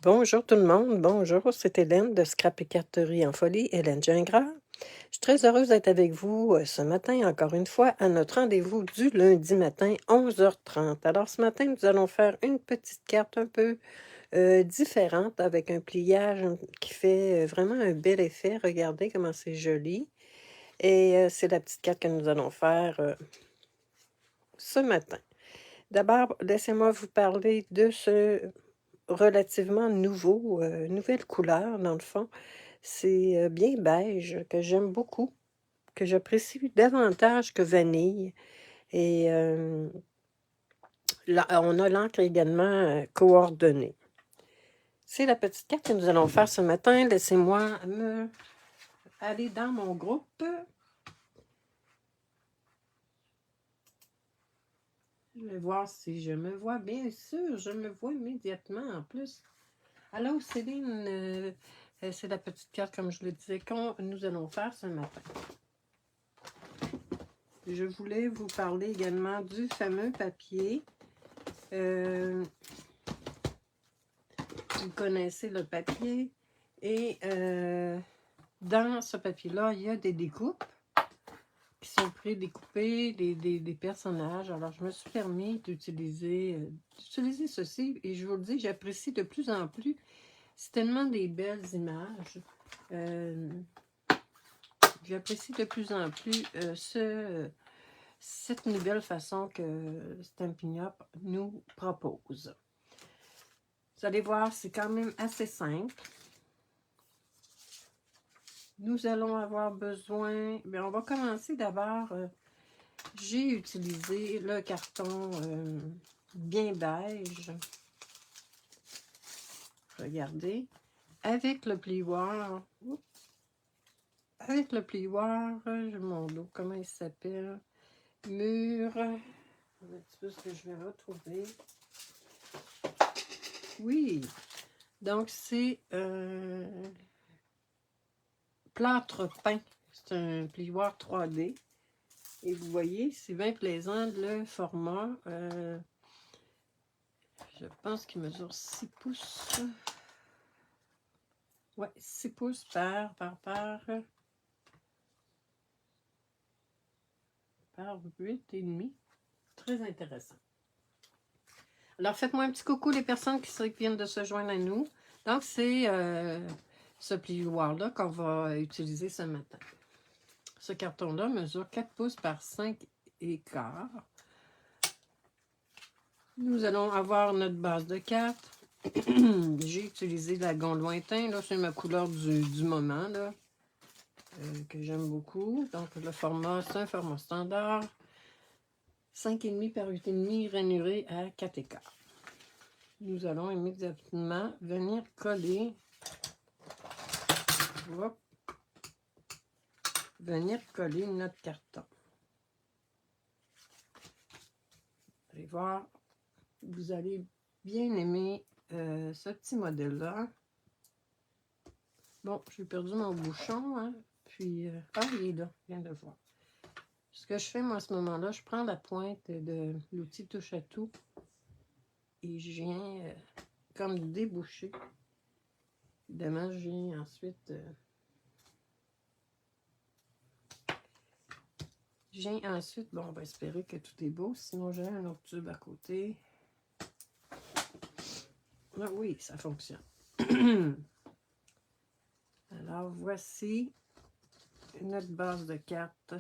Bonjour tout le monde, bonjour, c'est Hélène de Scrap et Carterie en Folie, Hélène Gingras. Je suis très heureuse d'être avec vous ce matin, encore une fois, à notre rendez-vous du lundi matin, 11h30. Alors ce matin, nous allons faire une petite carte un peu différente, avec un pliage qui fait vraiment un bel effet. Regardez comment c'est joli. Et c'est la petite carte que nous allons faire ce matin. D'abord, laissez-moi vous parler de ce relativement nouvelle couleur dans le fond. C'est bien beige, que j'aime beaucoup, que j'apprécie davantage que vanille. Et là, on a l'encre également coordonnée. C'est la petite carte que nous allons faire ce matin. Laissez-moi me aller dans mon groupe. Je vais voir si je me vois. Bien sûr, je me vois immédiatement en plus. Allô, Céline, c'est la petite carte, comme je le disais, que nous allons faire ce matin. Je voulais vous parler également du fameux papier. Vous connaissez le papier. Et dans ce papier-là, il y a des découpes qui sont prédécoupées, des personnages. Alors, je me suis permis d'utiliser ceci. Et je vous le dis, j'apprécie de plus en plus. C'est tellement des belles images. J'apprécie de plus en plus cette nouvelle façon que Stampin' Up nous propose. Vous allez voir, c'est quand même assez simple. Nous allons avoir besoin... Bien, on va commencer d'abord... j'ai utilisé le carton bien beige. Regardez. Avec le plioir... Avec le plioir, mon dos, comment il s'appelle? Mur... Un petit peu ce que je vais retrouver. Oui, donc c'est plâtre peint. C'est un plioir 3D. Et vous voyez, c'est bien plaisant le format. Je pense qu'il mesure 6 pouces. Ouais, 6 pouces par 8,5. Très intéressant. Alors, faites-moi un petit coucou les personnes qui viennent de se joindre à nous. Donc, c'est ce plioir-là qu'on va utiliser ce matin. Ce carton-là mesure 4 pouces par 5,25. Nous allons avoir notre base de cartes. J'ai utilisé la Gond Lointain. Là, c'est ma couleur du moment, là, que j'aime beaucoup. Donc, le format, c'est un format standard. 5,5 par 8,5 rainuré à 4,25. Nous allons immédiatement venir coller. Hop, venir coller notre carton. Vous allez voir, vous allez bien aimer ce petit modèle-là. Bon, j'ai perdu mon bouchon, hein. Puis, il est là, je viens de le voir. Ce que je fais, moi, à ce moment-là, je prends la pointe de l'outil touche à tout et je viens comme déboucher. Évidemment, je viens ensuite... bon, on va espérer que tout est beau, sinon j'ai un autre tube à côté. Ah oui, ça fonctionne. Alors, voici notre base de cartes.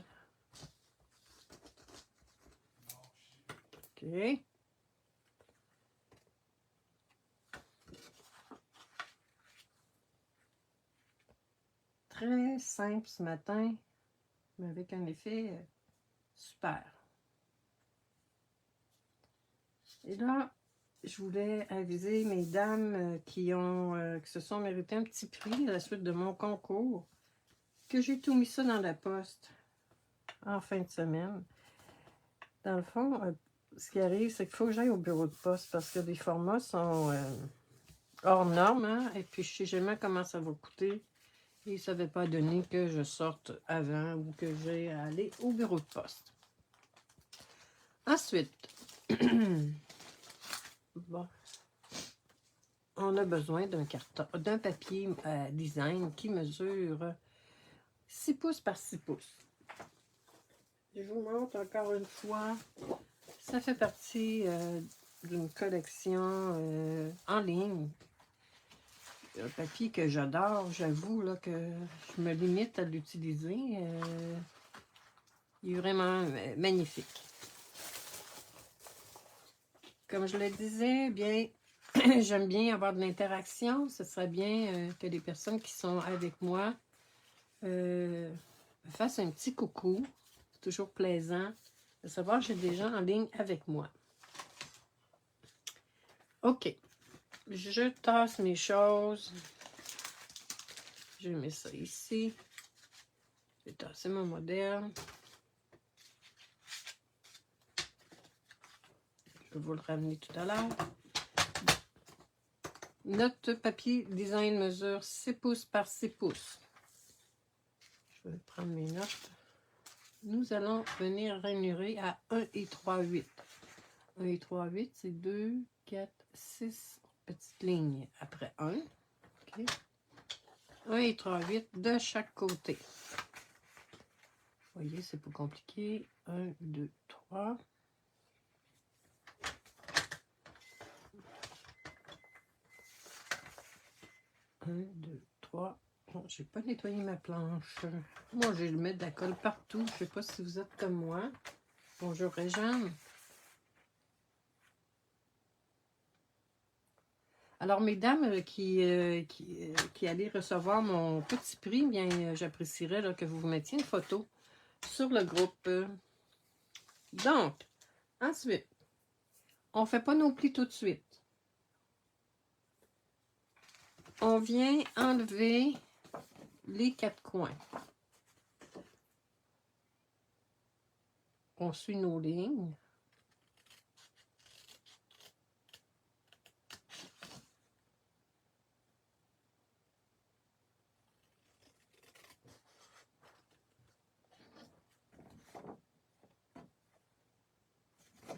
OK. Très simple ce matin, mais avec un effet super. Et là, je voulais aviser mes dames qui se sont méritées un petit prix à la suite de mon concours, que j'ai tout mis ça dans la poste en fin de semaine. Dans le fond, ce qui arrive, c'est qu'il faut que j'aille au bureau de poste parce que les formats sont hors normes, hein? Et puis je sais jamais comment ça va coûter. Et ça ne va pas donner que je sorte avant ou que j'ai à aller au bureau de poste. Ensuite, bon, on a besoin d'un carton, d'un papier design qui mesure 6 pouces par 6 pouces. Je vous montre encore une fois. Ça fait partie d'une collection en ligne. Un papier que j'adore, j'avoue là, que je me limite à l'utiliser. Il est vraiment magnifique. Comme je le disais, bien, j'aime bien avoir de l'interaction. Ce serait bien que les personnes qui sont avec moi me fassent un petit coucou. C'est toujours plaisant de savoir que j'ai des gens en ligne avec moi. OK. Je tasse mes choses. Je mets ça ici. Je vais tasser mon modèle. Je vais vous le ramener tout à l'heure. Notre papier design mesure 6 pouces par 6 pouces. Je vais prendre mes notes. Nous allons venir ranurer à 1 et 3/8. 1 et 3/8, c'est 2, 4, 6 petites lignes après 1. Okay. 1 et 3/8 de chaque côté. Vous voyez, c'est pas compliqué. 1, 2, 3. Un, 2, 3. Bon, j'ai pas nettoyé ma planche. Moi, je vais le mettre de la colle partout. Je sais pas si vous êtes comme moi. Bonjour, Réjeanne. Alors, mesdames qui allaient recevoir mon petit prix, bien, j'apprécierais là, que vous vous mettiez une photo sur le groupe. Donc, ensuite, on ne fait pas nos plis tout de suite. On vient enlever les 4 coins. On suit nos lignes.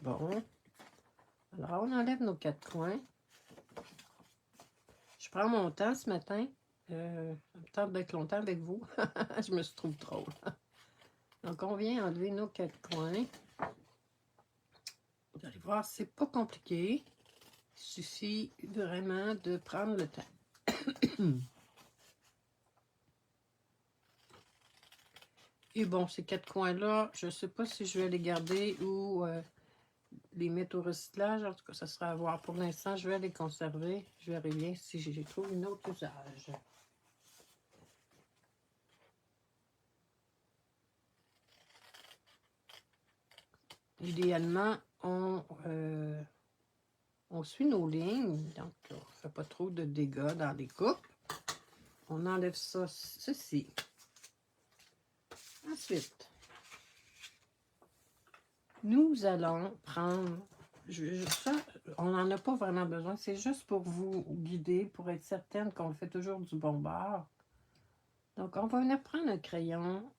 Bon. Alors, on enlève nos 4 coins. Je prends mon temps ce matin. Ça me tente d'être longtemps avec vous. Je me trouve drôle. Donc, on vient enlever nos 4 coins. Vous allez voir, c'est pas compliqué. Il suffit vraiment de prendre le temps. Et bon, ces 4 coins-là, je ne sais pas si je vais les garder ou les mettre au recyclage. En tout cas, ça sera à voir. Pour l'instant, je vais les conserver. Je verrai bien si j'ai trouvé un autre usage. Idéalement, on suit nos lignes. Donc, on ne fait pas trop de dégâts dans les coupes. On enlève ça, ceci. Ensuite, nous allons prendre... ça, on n'en a pas vraiment besoin. C'est juste pour vous guider, pour être certaine qu'on fait toujours du bon bord. Donc, on va venir prendre un crayon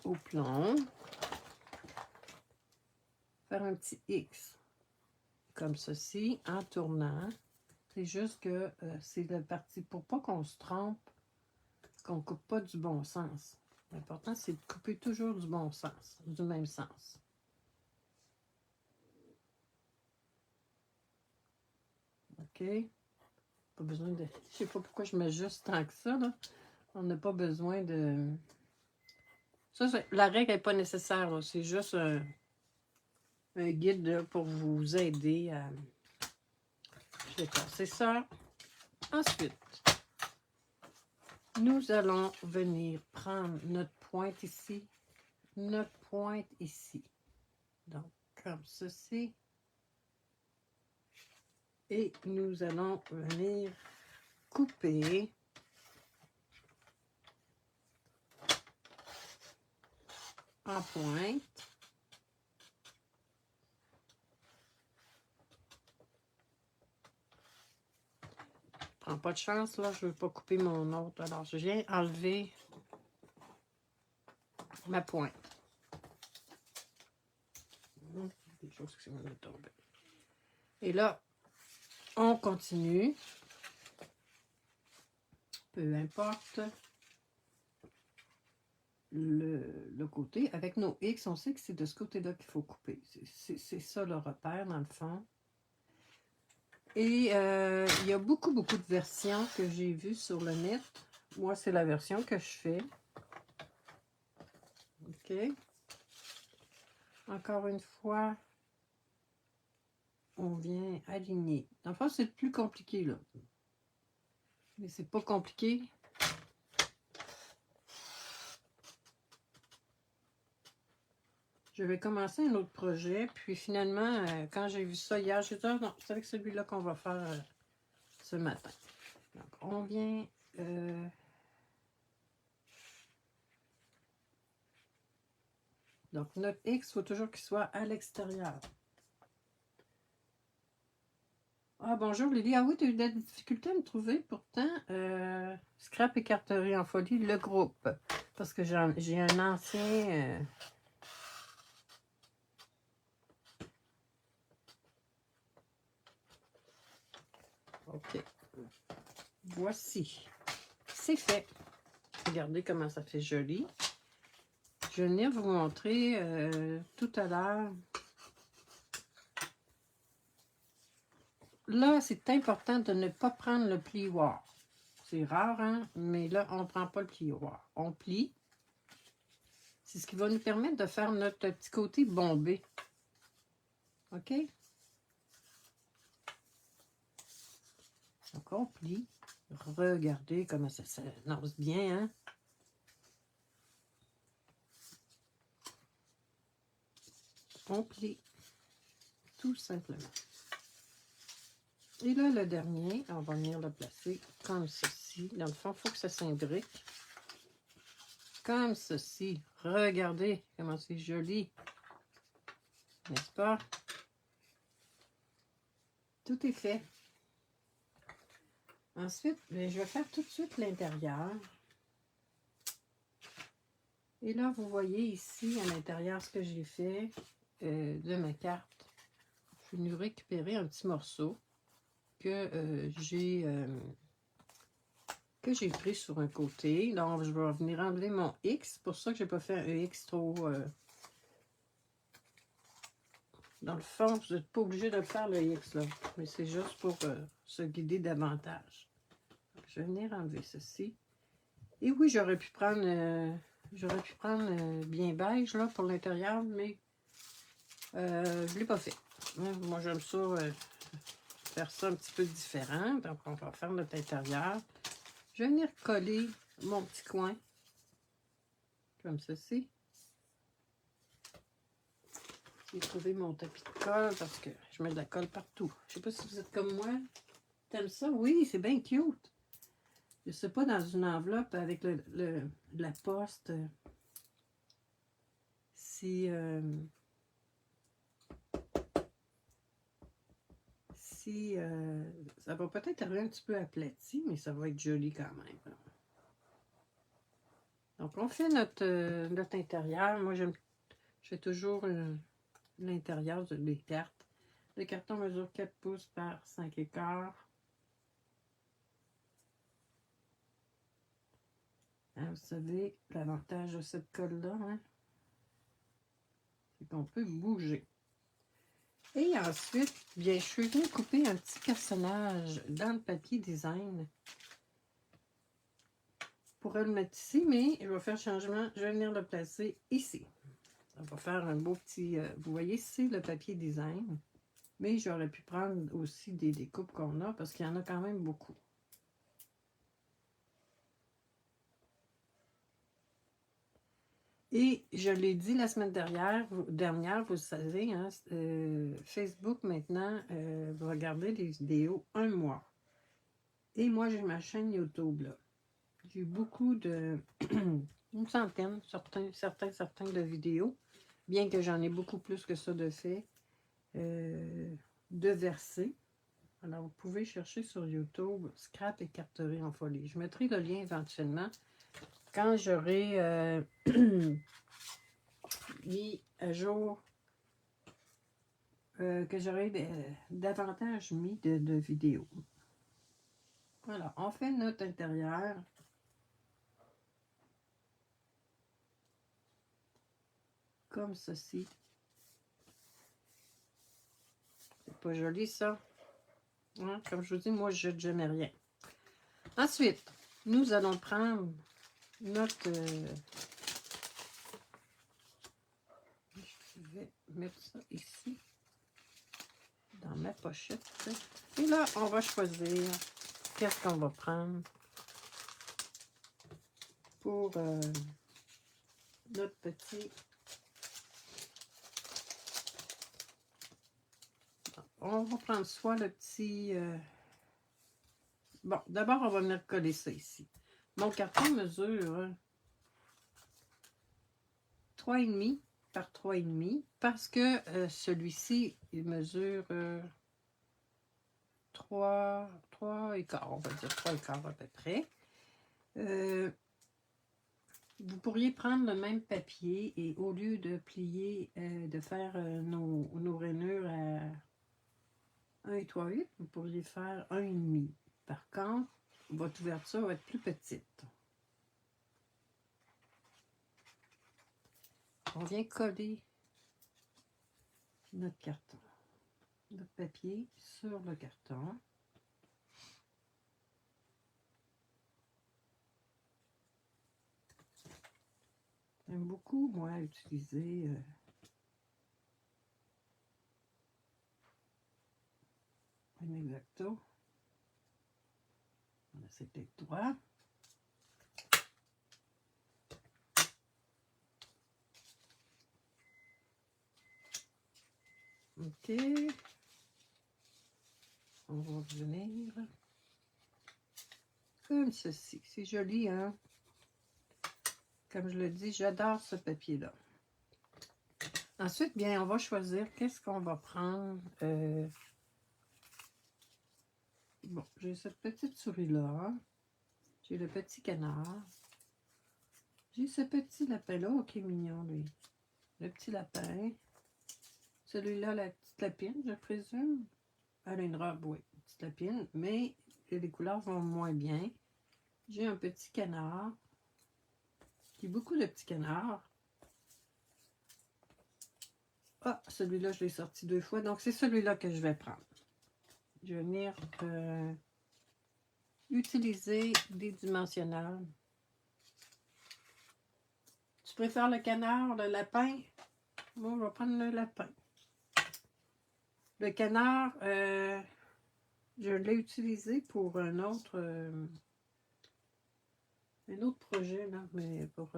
au plomb. Faire un petit X comme ceci en tournant. C'est juste que c'est la partie pour pas qu'on se trompe, qu'on ne coupe pas du bon sens. L'important, c'est de couper toujours du bon sens, du même sens. OK? Pas besoin de... Je sais pas pourquoi je mets juste tant que ça, là. On n'a pas besoin de... Ça, la règle n'est pas nécessaire, c'est juste un guide là, pour vous aider à... Je vais casser ça. Ensuite, nous allons venir prendre notre pointe ici, notre pointe ici. Donc, comme ceci. Et nous allons venir couper en pointe. Je prends pas de chance, là, je ne veux pas couper mon autre. Alors, je viens enlever ma pointe. Des choses qui vont me tomber. Et là, On continue. Peu importe le côté. Avec nos X, on sait que c'est de ce côté-là qu'il faut couper. C'est ça le repère, dans le fond. Et il y a beaucoup de versions que j'ai vues sur le net. Moi, c'est la version que je fais. OK. Encore une fois, on vient aligner. Dans le fond, c'est plus compliqué, là. Mais c'est pas compliqué. Je vais commencer un autre projet. Puis finalement, quand j'ai vu ça hier, j'ai dit, ah non, c'est avec celui-là qu'on va faire ce matin. Donc, on vient... donc, notre X, il faut toujours qu'il soit à l'extérieur. Ah, bonjour Lily. Ah oui, tu as eu de la difficulté à me trouver. Pourtant, Scrap et Carterie en folie, le groupe. Parce que j'ai un ancien... OK. Voici. C'est fait. Regardez comment ça fait joli. Je vais venir vous montrer tout à l'heure. Là, c'est important de ne pas prendre le plioir. C'est rare, hein? Mais là, on ne prend pas le plioir. On plie. C'est ce qui va nous permettre de faire notre petit côté bombé. OK? Donc, on plie. Regardez comment ça s'annonce bien, hein? On plie. Tout simplement. Et là, le dernier, on va venir le placer comme ceci. Dans le fond, il faut que ça s'imbrique. Comme ceci. Regardez comment c'est joli. N'est-ce pas? Tout est fait. Ensuite, je vais faire tout de suite l'intérieur. Et là, vous voyez ici, à l'intérieur, ce que j'ai fait de ma carte. Je suis venue récupérer un petit morceau que j'ai pris sur un côté. Donc, je vais venir enlever mon X. C'est pour ça que je n'ai pas fait un X trop... Dans le fond, vous n'êtes pas obligé de faire le X, là. Mais c'est juste pour se guider davantage. Donc, je vais venir enlever ceci. Et oui, j'aurais pu prendre bien beige, là, pour l'intérieur, mais je ne l'ai pas fait. Moi, j'aime ça, faire ça un petit peu différent. Donc, on va faire notre intérieur. Je vais venir coller mon petit coin, comme ceci. J'ai trouvé mon tapis de colle parce que je mets de la colle partout. Je sais pas si vous êtes comme moi. T'aimes ça? Oui, c'est bien cute. Je sais pas, dans une enveloppe avec la poste. Si ça va peut-être arriver un petit peu aplati, mais ça va être joli quand même. Donc, on fait notre intérieur. Moi, je fais toujours l'intérieur des cartes. Le carton mesure 4 pouces par 5 écarts. Hein, vous savez, l'avantage de cette colle-là, hein, c'est qu'on peut bouger. Et ensuite, bien, je suis venue couper un petit personnage dans le papier design. Je pourrais le mettre ici, mais je vais faire changement. Je vais venir le placer ici. On va faire un beau petit... vous voyez, c'est le papier design. Mais j'aurais pu prendre aussi des découpes qu'on a parce qu'il y en a quand même beaucoup. Et je l'ai dit la semaine dernière, vous savez, hein, Facebook maintenant va garder les vidéos un mois. Et moi, j'ai ma chaîne YouTube là. J'ai beaucoup de... une centaine, certains de vidéos, bien que j'en ai beaucoup plus que ça de fait, de versets. Alors, vous pouvez chercher sur YouTube Scrap et Carterie en folie. Je mettrai le lien éventuellement quand j'aurai mis à jour que j'aurais davantage mis de vidéos. Voilà, on fait notre intérieur. Comme ceci. C'est pas joli, ça. Hein? Comme je vous dis, moi, je ne jette jamais rien. Ensuite, nous allons prendre notre... je vais mettre ça ici, dans ma pochette. Et là, on va choisir qu'est-ce qu'on va prendre pour notre petit... On va prendre soit le petit... Bon, d'abord, on va venir coller ça ici. Mon carton mesure 3,5 par 3,5 parce que celui-ci, il mesure 3 et quart, on va dire 3 et quart à peu près. Vous pourriez prendre le même papier et au lieu de plier, de faire nos rainures à 1 et 3/8, vous pourriez faire 1,5. Par contre, votre ouverture va être plus petite. On vient coller notre carton, notre papier sur le carton. J'aime beaucoup, moi, utiliser un Exacto. Voilà, c'était droit. OK. On va venir comme ceci. C'est joli, hein? Comme je le dis, j'adore ce papier-là. Ensuite, bien, on va choisir qu'est-ce qu'on va prendre. Bon, j'ai cette petite souris-là. J'ai le petit canard. J'ai ce petit lapin-là. Oh, qui est mignon, lui. Le petit lapin. Celui-là, la petite lapine, je présume. Elle a une robe, oui, une petite lapine. Mais les couleurs vont moins bien. J'ai un petit canard. J'ai beaucoup de petits canards. Ah, celui-là, je l'ai sorti 2 fois. Donc, c'est celui-là que je vais prendre. Je vais venir utiliser des dimensionnels. Tu préfères le canard, le lapin? Moi, je vais prendre le lapin. Le canard, je l'ai utilisé pour un autre projet, là, mais pour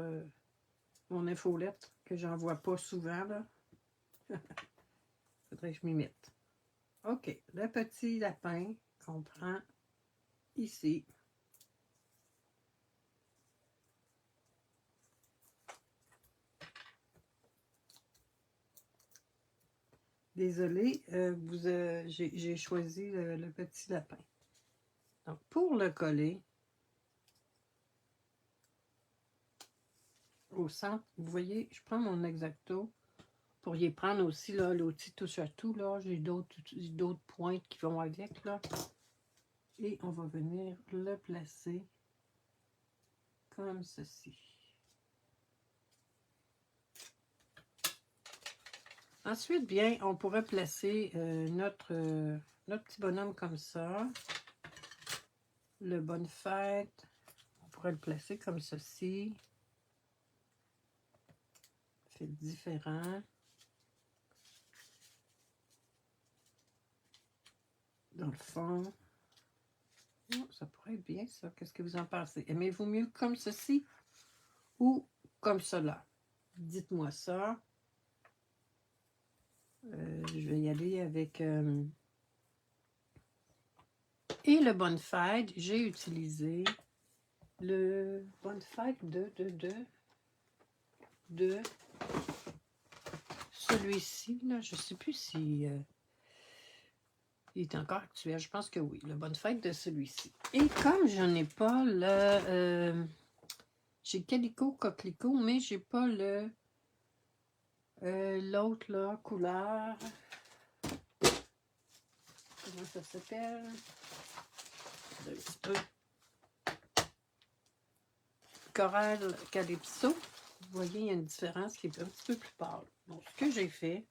mon infolette, que j'en vois pas souvent, là. Faudrait que je m'y mette. OK, le petit lapin qu'on prend ici. Désolée, j'ai choisi le petit lapin. Donc, pour le coller au centre, vous voyez, je prends mon Exacto. Vous pourriez prendre aussi l'outil touche à tout. Là, j'ai d'autres pointes qui vont avec. Là. Et on va venir le placer comme ceci. Ensuite, bien, on pourrait placer notre petit bonhomme comme ça. Le bonne fête. On pourrait le placer comme ceci. Fait différent. Dans le fond. Oh, ça pourrait être bien, ça. Qu'est-ce que vous en pensez? Aimez-vous mieux comme ceci ou comme cela? Dites-moi ça. Je vais y aller avec... Et le bonne fête, j'ai utilisé le bonne fête de celui-ci. Je ne sais plus si il est encore actuel. Je pense que oui. Le bonne fête de celui-ci. Et comme je n'ai pas le... j'ai Calico Coquelicot, mais j'ai pas le... l'autre, là, couleur... comment ça s'appelle? Un petit peu. Coral Calypso. Vous voyez, il y a une différence qui est un petit peu plus pâle. Donc, ce que j'ai fait,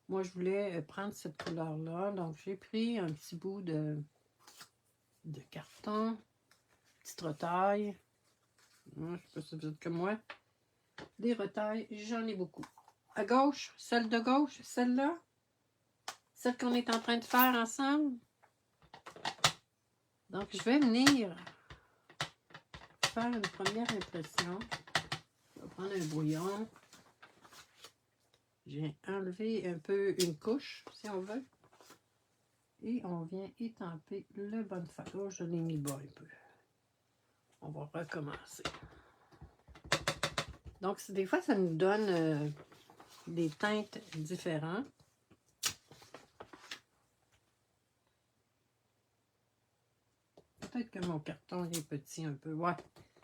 moi, je voulais prendre cette couleur-là. Donc, j'ai pris un petit bout de carton, petite retaille. Je ne sais pas si vous êtes comme moi. Des retailles, j'en ai beaucoup. À gauche, celle de gauche, celle-là. Celle qu'on est en train de faire ensemble. Donc, je vais venir faire une première impression. Je vais prendre un brouillon. J'ai enlevé un peu une couche, si on veut. Et on vient étamper le bonfire. Oh, je l'ai mis bas un peu. On va recommencer. Donc, des fois, ça nous donne des teintes différentes. Peut-être que mon carton est petit un peu. Ouais,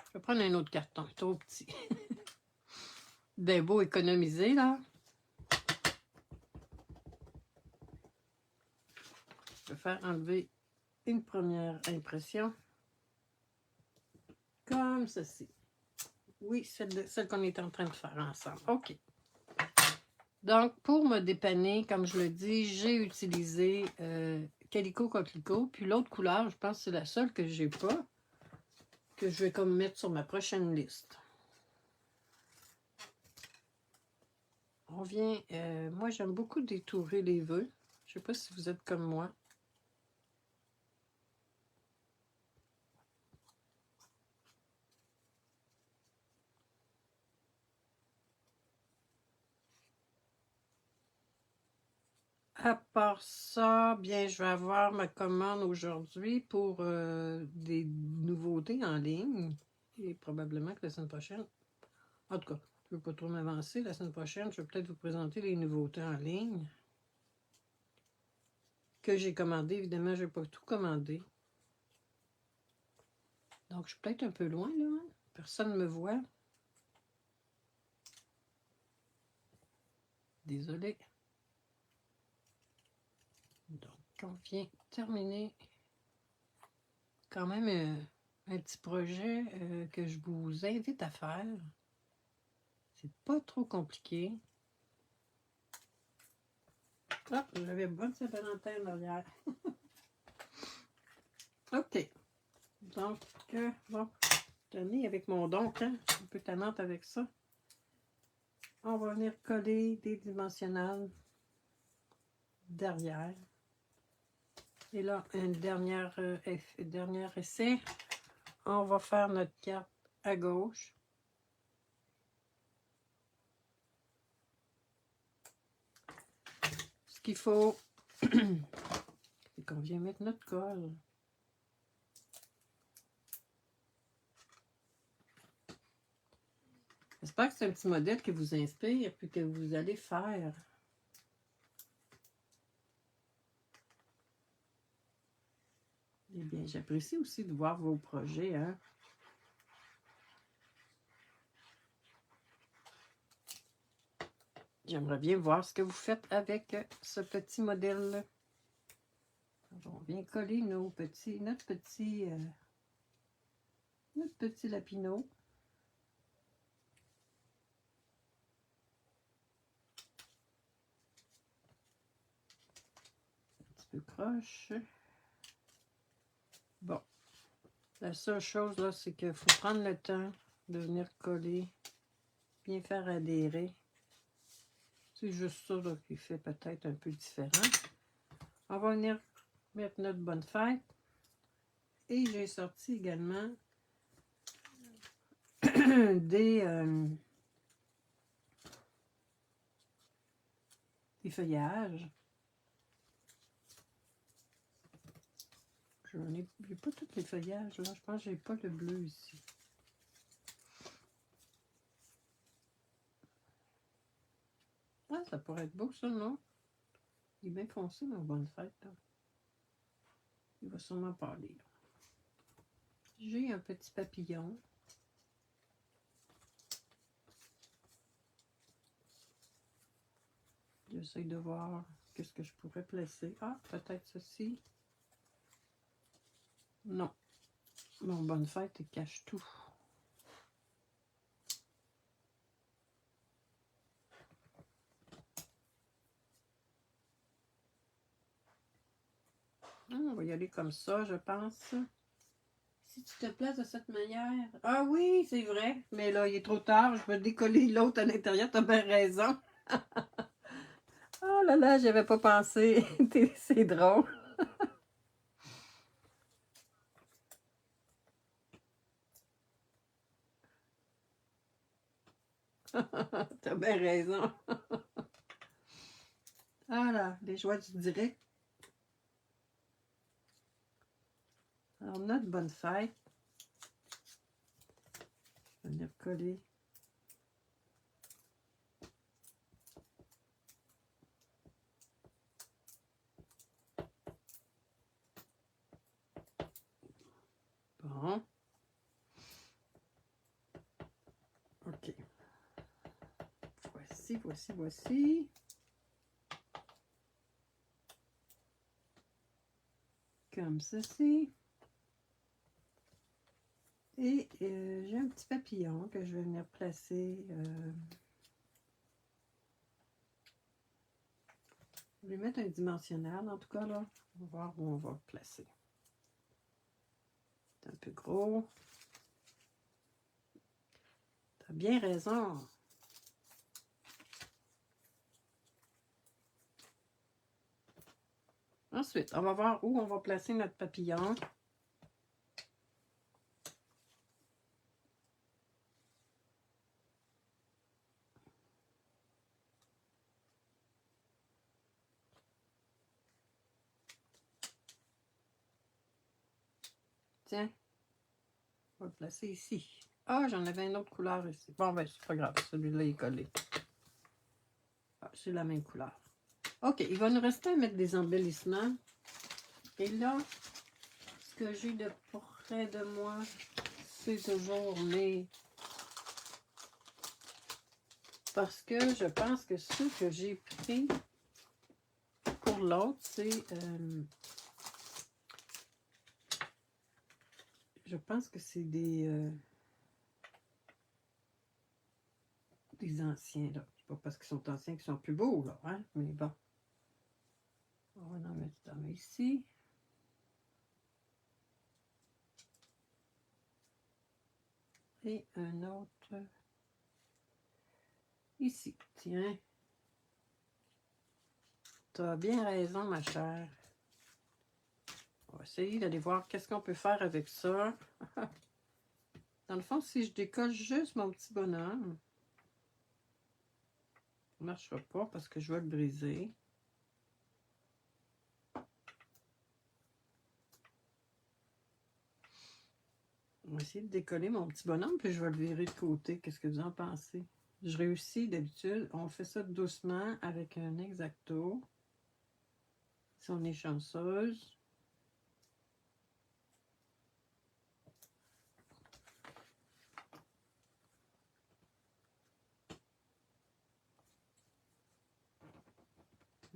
je vais prendre un autre carton, trop petit. Ben beau économiser, là. Je vais faire enlever une première impression. Comme ceci. Oui, celle qu'on est en train de faire ensemble. OK. Donc, pour me dépanner, comme je le dis, j'ai utilisé Calico Coquelicot. Puis l'autre couleur, je pense que c'est la seule que j'ai pas, que je vais comme mettre sur ma prochaine liste. On vient, moi j'aime beaucoup détourer les vœux. Je sais pas si vous êtes comme moi. À part ça, bien, je vais avoir ma commande aujourd'hui pour des nouveautés en ligne. Et probablement que la semaine prochaine, en tout cas, je ne veux pas trop m'avancer. La semaine prochaine, je vais peut-être vous présenter les nouveautés en ligne que j'ai commandées. Évidemment, je n'ai pas tout commandé. Donc, je suis peut-être un peu loin, là. Personne ne me voit. Désolée. Donc, on vient terminer quand même un petit projet que je vous invite à faire. C'est pas trop compliqué. Ah, j'avais bonne Saint-Valentin derrière. OK. Donc, bon, tenez avec mon donc, hein, un peu tannante avec ça. On va venir coller des dimensionnels derrière. Et là, un dernier essai. On va faire notre carte à gauche. Ce qu'il faut, c'est qu'on vient mettre notre colle. J'espère que c'est un petit modèle qui vous inspire puis que vous allez faire. Eh bien, j'apprécie aussi de voir vos projets, hein. J'aimerais bien voir ce que vous faites avec ce petit modèle-là. On vient coller notre petit lapinot. Un petit peu croche. Bon. La seule chose, là, c'est qu'il faut prendre le temps de venir coller, bien faire adhérer. C'est juste ça là, qui fait peut-être un peu différent. On va venir mettre notre bonne fête. Et j'ai sorti également des feuillages. Je n'ai pas tous les feuillages, là. Je pense que j'ai pas le bleu ici. Ah, ça pourrait être beau, ça, non? Il est bien foncé, ma bonne fête, là. Il va sûrement parler, là. J'ai un petit papillon. J'essaie de voir qu'est-ce que je pourrais placer? Ah, peut-être ceci. Non. Mon bonne fête, il cache tout. On va y aller comme ça, je pense. Si tu te places de cette manière... Ah oui, c'est vrai. Mais là, il est trop tard. Je vais décoller l'autre à l'intérieur. T'as bien raison. Oh là là, j'avais pas pensé. C'est drôle. T'as bien raison. Ah là, les joies du direct. Alors, notre bonne fête. Je vais venir coller. Bon. OK. Voici. Comme ceci. Et j'ai un petit papillon que je vais venir placer. Je vais mettre un dimensionnel, en tout cas, là. On va voir où on va le placer. C'est un peu gros. T'as bien raison. Ensuite, on va voir où on va placer notre papillon. Tiens, on va le placer ici. Ah, j'en avais une autre couleur ici. Bon, ben, c'est pas grave, celui-là est collé. Ah, c'est la même couleur. OK, il va nous rester à mettre des embellissements. Et là, ce que j'ai de près de moi, c'est toujours mes... Parce que je pense que ceux que j'ai pris pour l'autre, c'est... je pense que c'est des anciens, là. C'est pas parce qu'ils sont anciens qu'ils sont plus beaux, là, hein? Mais bon. On va en mettre un ici. Et un autre ici. Tiens. Tu as bien raison, ma chère. On va essayer d'aller voir qu'est-ce qu'on peut faire avec ça. Dans le fond, si je décolle juste mon petit bonhomme, ça ne marchera pas parce que je vais le briser. On va essayer de décoller mon petit bonhomme, puis je vais le virer de côté. Qu'est-ce que vous en pensez? Je réussis d'habitude. On fait ça doucement avec un X-Acto. Si on est chanceuse.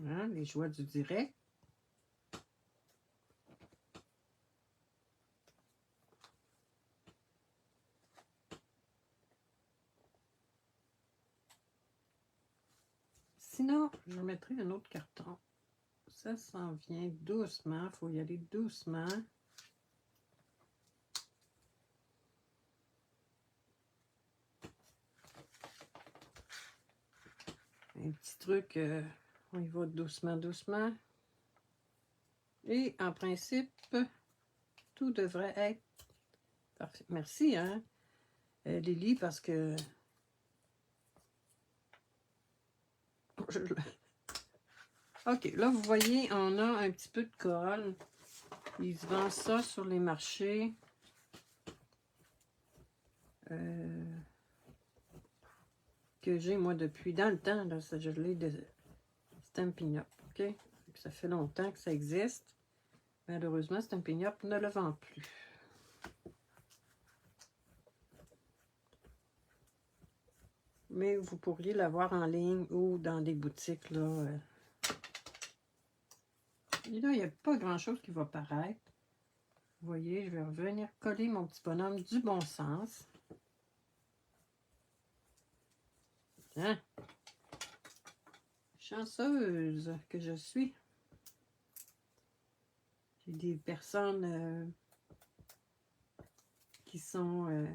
Hein, les joies du direct. Sinon, je mettrai un autre carton. Ça s'en vient doucement. Il faut y aller doucement. Un petit truc, on y va doucement, doucement. Et en principe, tout devrait être parfait. Merci, hein, Lily, parce que... OK, là, vous voyez, on a un petit peu de colle. Ils se vendent ça sur les marchés. Que j'ai, moi, depuis dans le temps. Là, ça, je l'ai de Stampin' Up, OK? Ça fait longtemps que ça existe. Malheureusement, Stampin' Up ne le vend plus. Mais vous pourriez l'avoir en ligne ou dans des boutiques, là, Et là, il n'y a pas grand-chose qui va paraître. Vous voyez, je vais revenir coller mon petit bonhomme du bon sens. Hein? Chanceuse que je suis. J'ai des personnes qui sont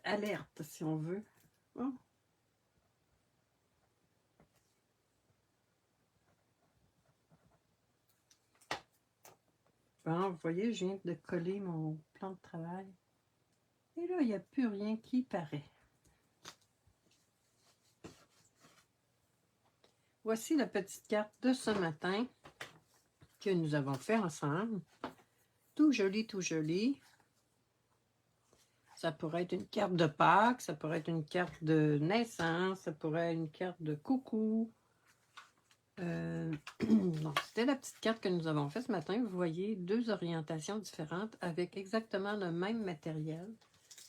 alertes, si on veut. Oh. Bon, vous voyez, je viens de coller mon plan de travail. Et là, il n'y a plus rien qui paraît. Voici la petite carte de ce matin que nous avons fait ensemble. Tout joli, tout joli. Ça pourrait être une carte de Pâques, ça pourrait être une carte de naissance, ça pourrait être une carte de coucou. Donc, c'était la petite carte que nous avons faite ce matin. Vous voyez, 2 orientations différentes avec exactement le même matériel.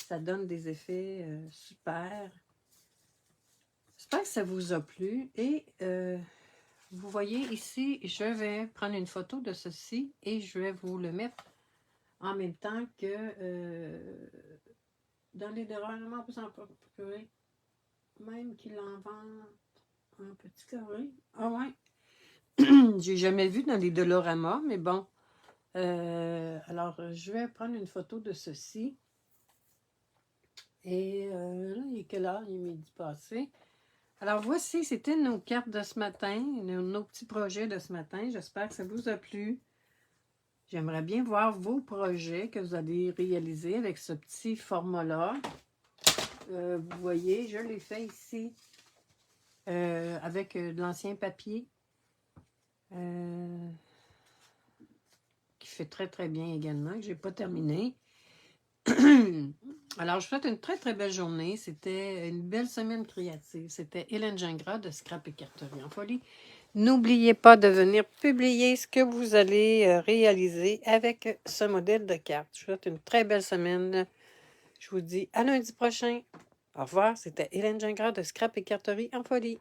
Ça donne des effets super. J'espère que ça vous a plu. Et vous voyez ici, je vais prendre une photo de ceci et je vais vous le mettre en même temps que dans les déroulements, on peut s'en procurer. Même qu'il en vend en petit carré. Ah ouais. J'ai jamais vu dans les Dolorama, mais bon. Alors, je vais prendre une photo de ceci. Et là, il est quelle heure? Il est midi passé. Alors, voici, c'était nos cartes de ce matin, nos petits projets de ce matin. J'espère que ça vous a plu. J'aimerais bien voir vos projets que vous allez réaliser avec ce petit format-là. Vous voyez, je l'ai fait ici avec de l'ancien papier. Qui fait très très bien également, que je n'ai pas terminé. Alors, je vous souhaite une très très belle journée. C'était une belle semaine créative. C'était Hélène Gingras de Scrap et Carterie en Folie. N'oubliez pas de venir publier ce que vous allez réaliser avec ce modèle de carte. Je vous souhaite une très belle semaine. Je vous dis à lundi prochain. Au revoir. C'était Hélène Gingras de Scrap et Carterie en Folie.